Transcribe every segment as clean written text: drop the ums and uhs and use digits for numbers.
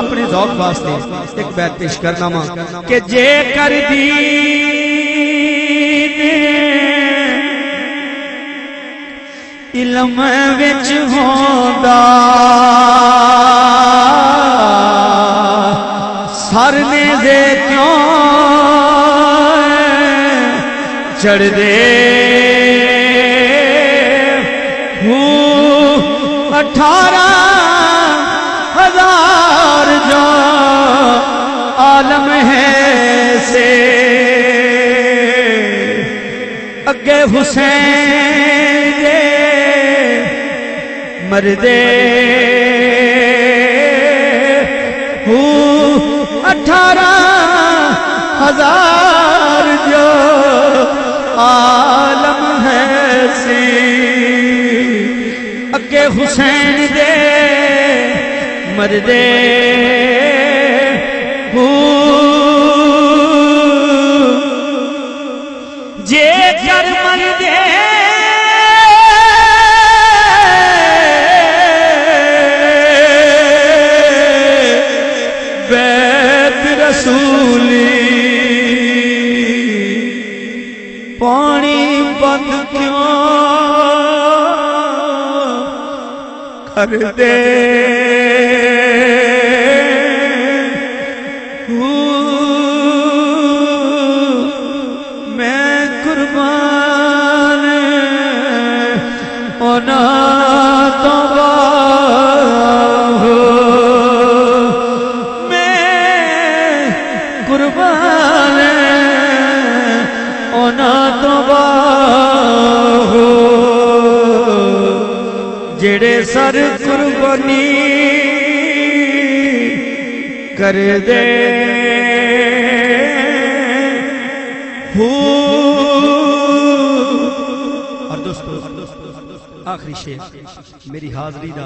अपने ज़ौक़ वास्ते एक बैत पेश करना वा कि जे कर दीन इल्म विच होंदा सर ने दे क्यों चढ़ दे 18,000 जो आलम है से अगे हुसैन दे मरदे 18,000 जो आलम है सी अगे हुसैन दे मरदे जे कर मरदे बैत रसूली पानी बंद क्यों कर दे मैं कुर्बान होना तो मैं कुर्बान होना तो जेड़े सर कुर्बानी कर दे और दोस्तों आखिरी शेर मेरी हाजरी का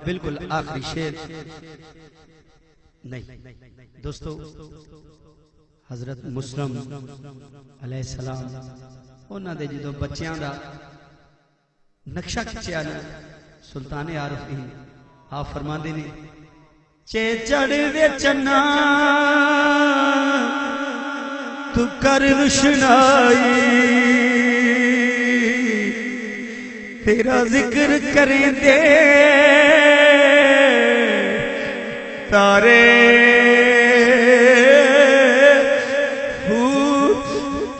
बिल्कुल आखिरी शेर नहीं दोस्तों हजरत मुस्लिम अलैहिस्सलाम उन्होंने जो बच्चों का नक्शा खिंचा ना सुल्तान आरिफीन आप फरमाते ने चे चढ़ वे चन्ना तू कर रुशनाई तेरा जिक्र करें दे तारे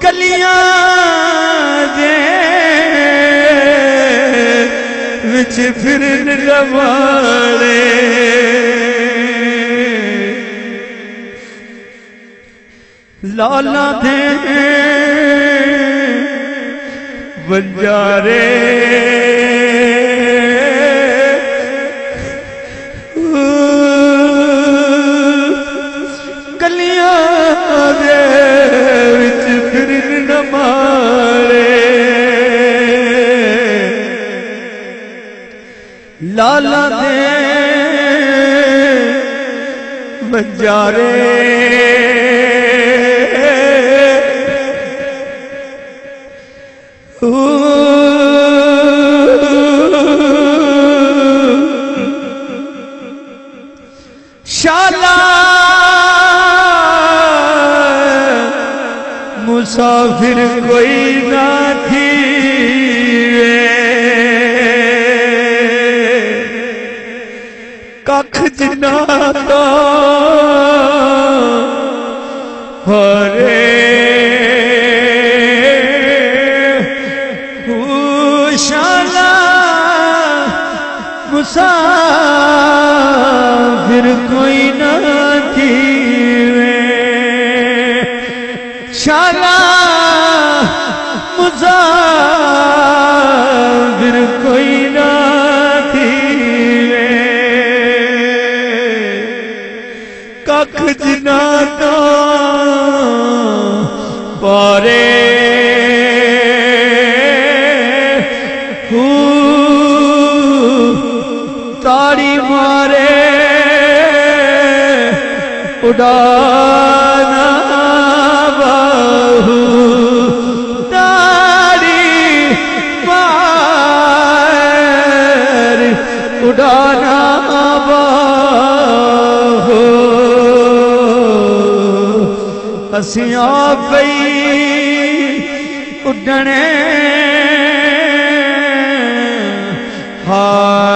कलियां दे विच फिरन रवाले लाला दे बंजारे कलियां दे विच फिरन रवाले लाला दे बंजारे शाला मुसाफिर कोई ना थी कख जिना तो हरे शाला मुसाफिर कोई ना थी शाला मुसाफिर कोई ना थी कख जिना तो पारे ताड़ी मारे उड़ाना बाहू ताड़ी मार उड़ाना बाहू असिया पई उडणे हाय